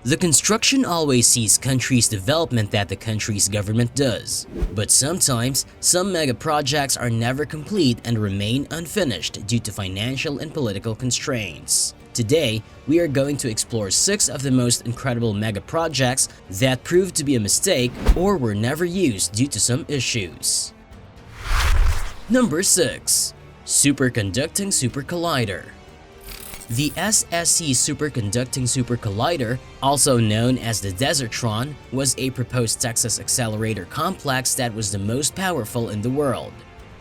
The construction always sees country's development that the country's government does. But sometimes, some mega projects are never complete and remain unfinished due to financial and political constraints. Today, we are going to explore 6 of the most incredible mega projects that proved to be a mistake or were never used due to some issues. Number 6. Superconducting Super Collider. The SSC Superconducting Super Collider, also known as the Desertron, was a proposed Texas accelerator complex that was the most powerful in the world.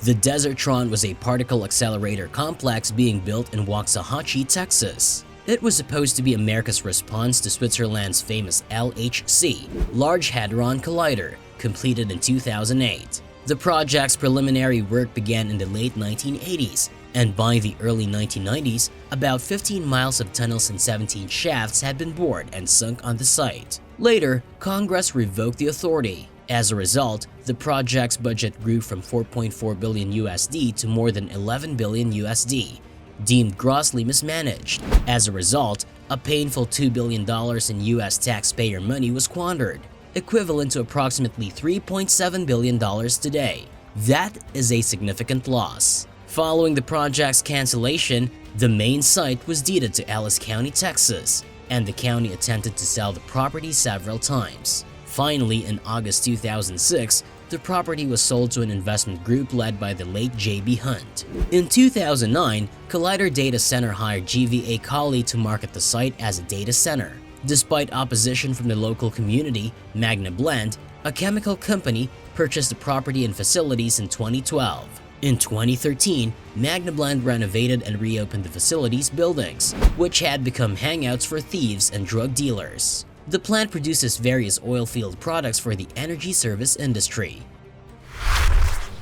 The Desertron was a particle accelerator complex being built in Waxahachie, Texas. It was supposed to be America's response to Switzerland's famous LHC, Large Hadron Collider, completed in 2008. The project's preliminary work began in the late 1980s, and by the early 1990s, about 15 miles of tunnels and 17 shafts had been bored and sunk on the site. Later, Congress revoked the authority. As a result, the project's budget grew from 4.4 billion USD to more than 11 billion USD, deemed grossly mismanaged. As a result, a painful $2 billion in US taxpayer money was squandered, equivalent to approximately $3.7 billion today. That is a significant loss. Following the project's cancellation, the main site was deeded to Ellis County, Texas, and the county attempted to sell the property several times. Finally, in August 2006, the property was sold to an investment group led by the late J.B. Hunt. In 2009, Collider Data Center hired GVA Colley to market the site as a data center. Despite opposition from the local community, Magna Blend, a chemical company, purchased the property and facilities in 2012. In 2013, Magna Blend renovated and reopened the facility's buildings, which had become hangouts for thieves and drug dealers. The plant produces various oilfield products for the energy service industry.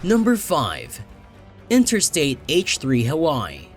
Number 5. Interstate H3 Hawaii.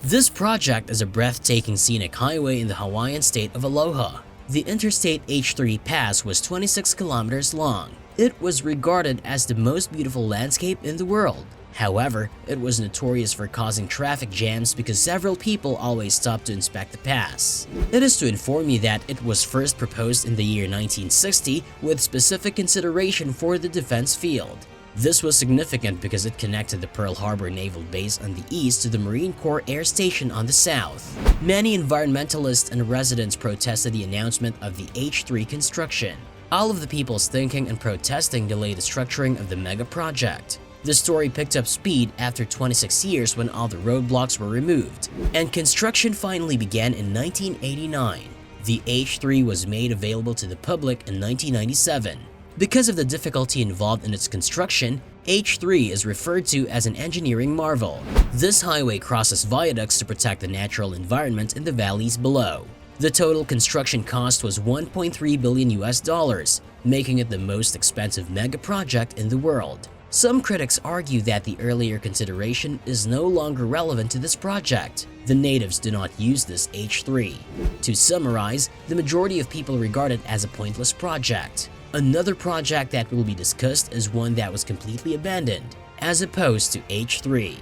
This project is a breathtaking scenic highway in the Hawaiian state of Aloha. The Interstate H3 Pass was 26 kilometers long. It was regarded as the most beautiful landscape in the world. However, it was notorious for causing traffic jams because several people always stopped to inspect the pass. It is to inform you that it was first proposed in the year 1960 with specific consideration for the defense field. This was significant because it connected the Pearl Harbor Naval Base on the east to the Marine Corps Air Station on the south. Many environmentalists and residents protested the announcement of the H3 construction. All of the people's thinking and protesting delayed the structuring of the mega project. The story picked up speed after 26 years when all the roadblocks were removed, and construction finally began in 1989. The H3 was made available to the public in 1997. Because of the difficulty involved in its construction, H3 is referred to as an engineering marvel. This highway crosses viaducts to protect the natural environment in the valleys below. The total construction cost was $1.3 billion US, making it the most expensive mega project in the world. Some critics argue that the earlier consideration is no longer relevant to this project. The natives do not use this H3. To summarize, the majority of people regard it as a pointless project. Another project that will be discussed is one that was completely abandoned, as opposed to H3.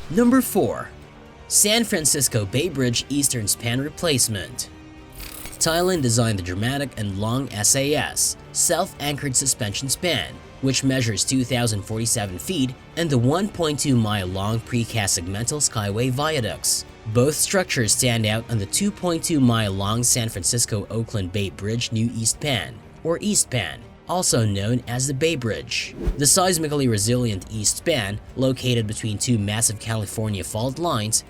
Number 4. San Francisco Bay Bridge Eastern Span Replacement. Thailand designed the dramatic and long SAS, self-anchored suspension span, which measures 2,047 feet, and the 1.2-mile-long precast segmental skyway viaducts. Both structures stand out on the 2.2-mile-long San Francisco-Oakland Bay Bridge New East Span, or East Span, also known as the Bay Bridge. The seismically resilient East Span, located between two massive California fault lines,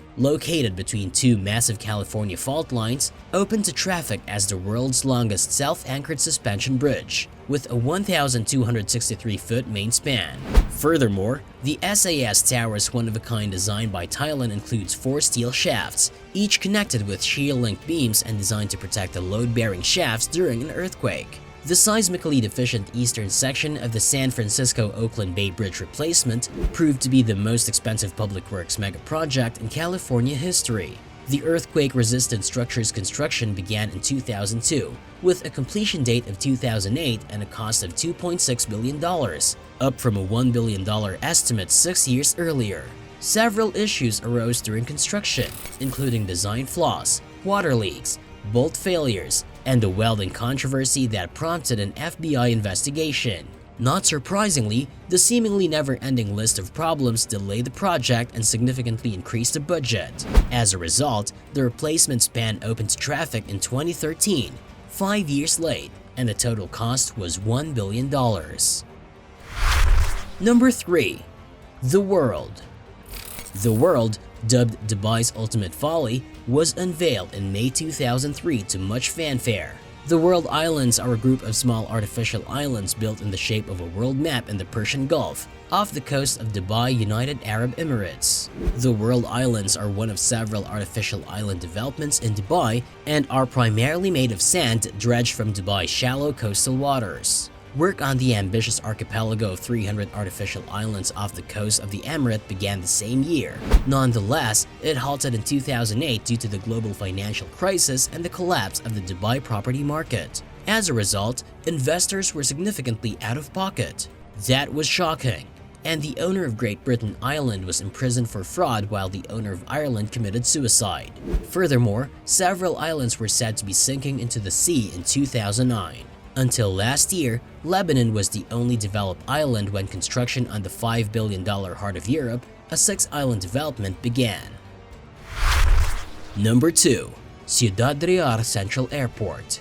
open to traffic as the world's longest self-anchored suspension bridge, with a 1,263-foot main span. Furthermore, the SAS Tower's one-of-a-kind design by Thailand includes 4 steel shafts, each connected with shear-linked beams and designed to protect the load-bearing shafts during an earthquake. The seismically deficient eastern section of the San Francisco-Oakland Bay Bridge replacement proved to be the most expensive public works mega project in California history. The earthquake-resistant structure's construction began in 2002, with a completion date of 2008 and a cost of $2.6 billion, up from a $1 billion estimate 6 years earlier. Several issues arose during construction, including design flaws, water leaks, bolt failures, and the welding controversy that prompted an FBI investigation. Not surprisingly, the seemingly never-ending list of problems delayed the project and significantly increased the budget. As a result, the replacement span opened to traffic in 2013, 5 years late, and the total cost was $1 billion. Number 3. The World. The World, dubbed Dubai's Ultimate Folly, was unveiled in May 2003 to much fanfare. The World Islands are a group of small artificial islands built in the shape of a world map in the Persian Gulf, off the coast of Dubai, United Arab Emirates. The World Islands are one of several artificial island developments in Dubai and are primarily made of sand dredged from Dubai's shallow coastal waters. Work on the ambitious archipelago of 300 artificial islands off the coast of the emirate began the same year. Nonetheless, it halted in 2008 due to the global financial crisis and the collapse of the Dubai property market. As a result, investors were significantly out of pocket. That was shocking. And the owner of Great Britain Island was imprisoned for fraud while the owner of Ireland committed suicide. Furthermore, several islands were said to be sinking into the sea in 2009. Until last year, Lebanon was the only developed island when construction on the $5 billion Heart of Europe, a 6-island development, began. Number 2. Ciudad Real Central Airport.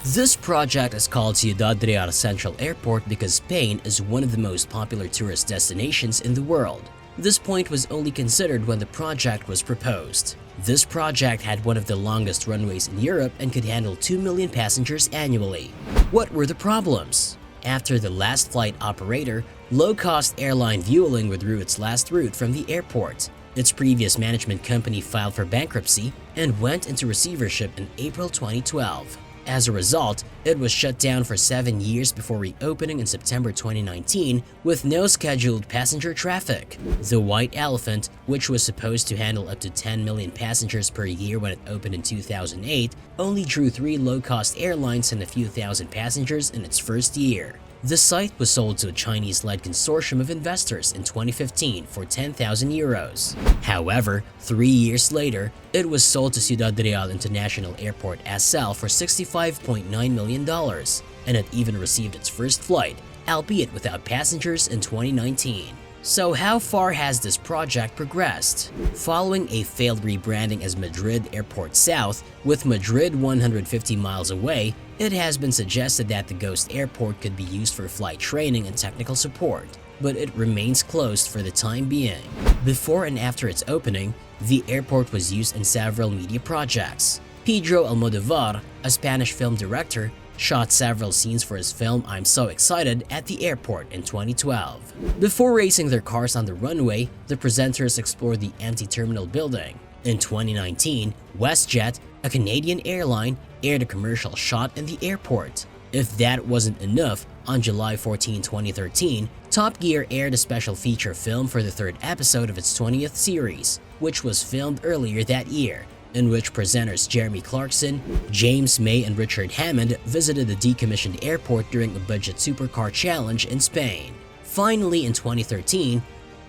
This project is called Ciudad Real Central Airport because Spain is one of the most popular tourist destinations in the world. This point was only considered when the project was proposed. This project had one of the longest runways in Europe and could handle 2 million passengers annually. What were the problems? After the last flight operator, low-cost airline Vueling withdrew its last route from the airport. Its previous management company filed for bankruptcy and went into receivership in April 2012. As a result, it was shut down for 7 years before reopening in September 2019 with no scheduled passenger traffic. The White Elephant, which was supposed to handle up to 10 million passengers per year when it opened in 2008, only drew 3 low-cost airlines and a few thousand passengers in its first year. The site was sold to a Chinese-led consortium of investors in 2015 for €10,000. However, 3 years later, it was sold to Ciudad Real International Airport SL for $65.9 million, and it even received its first flight, albeit without passengers, in 2019. So how far has this project progressed? Following a failed rebranding as Madrid Airport South, with Madrid 150 miles away, it has been suggested that the ghost airport could be used for flight training and technical support, but it remains closed for the time being. Before and after its opening, the airport was used in several media projects. Pedro Almodovar, a Spanish film director, shot several scenes for his film I'm So Excited at the airport in 2012. Before racing their cars on the runway, the presenters explored the empty terminal building. In 2019, WestJet, a Canadian airline, aired a commercial shot in the airport. If that wasn't enough, on July 14, 2013, Top Gear aired a special feature film for the 3rd episode of its 20th series, which was filmed earlier that year, in which presenters Jeremy Clarkson, James May, and Richard Hammond visited the decommissioned airport during a budget supercar challenge in Spain. Finally, in 2013,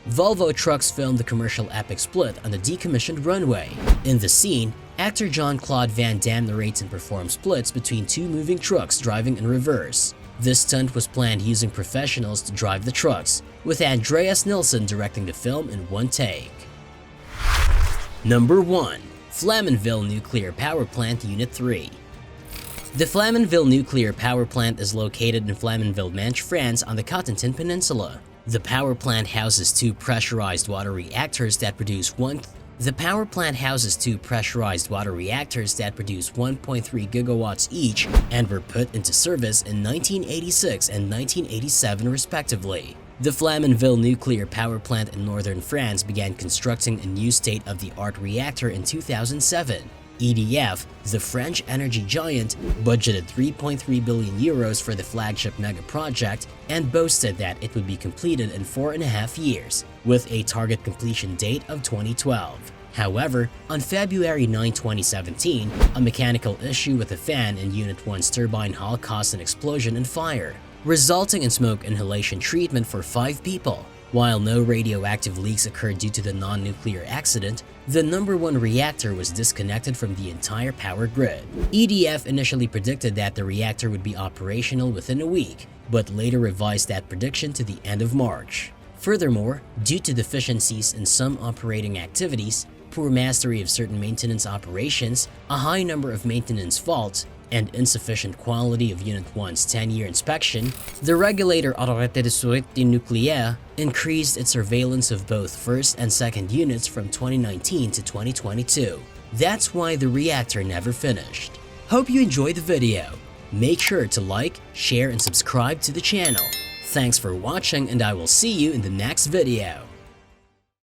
Volvo Trucks filmed the commercial epic split on the decommissioned runway. In the scene, actor Jean-Claude Van Damme narrates and performs splits between 2 moving trucks driving in reverse. This stunt was planned using professionals to drive the trucks, with Andreas Nilsson directing the film in one take. Number 1. Flamanville Nuclear Power Plant Unit 3. The Flamanville Nuclear Power Plant is located in Flamanville-Manche, France on the Cotentin Peninsula. The power plant houses 2 pressurized water reactors that produce 1.3 gigawatts each and were put into service in 1986 and 1987 respectively. The Flamanville Nuclear Power Plant in northern France began constructing a new state-of-the-art reactor in 2007. EDF, the French energy giant, budgeted €3.3 billion for the flagship Megaproject and boasted that it would be completed in 4.5 years, with a target completion date of 2012. However, on February 9, 2017, a mechanical issue with a fan in Unit 1's turbine hall caused an explosion and fire, resulting in smoke inhalation treatment for 5 people. While no radioactive leaks occurred due to the non-nuclear accident, The number 1 reactor was disconnected from the entire power grid. EDF initially predicted that the reactor would be operational within a week, but later revised that prediction to the end of March. Furthermore, due to deficiencies in some operating activities, poor mastery of certain maintenance operations, a high number of maintenance faults, and insufficient quality of Unit 1's 10-year inspection, the regulator Autorité de Sûreté Nucléaire increased its surveillance of both first and second units from 2019 to 2022. That's why the reactor never finished. Hope you enjoyed the video. Make sure to like, share, and subscribe to the channel. Thanks for watching, and I will see you in the next video.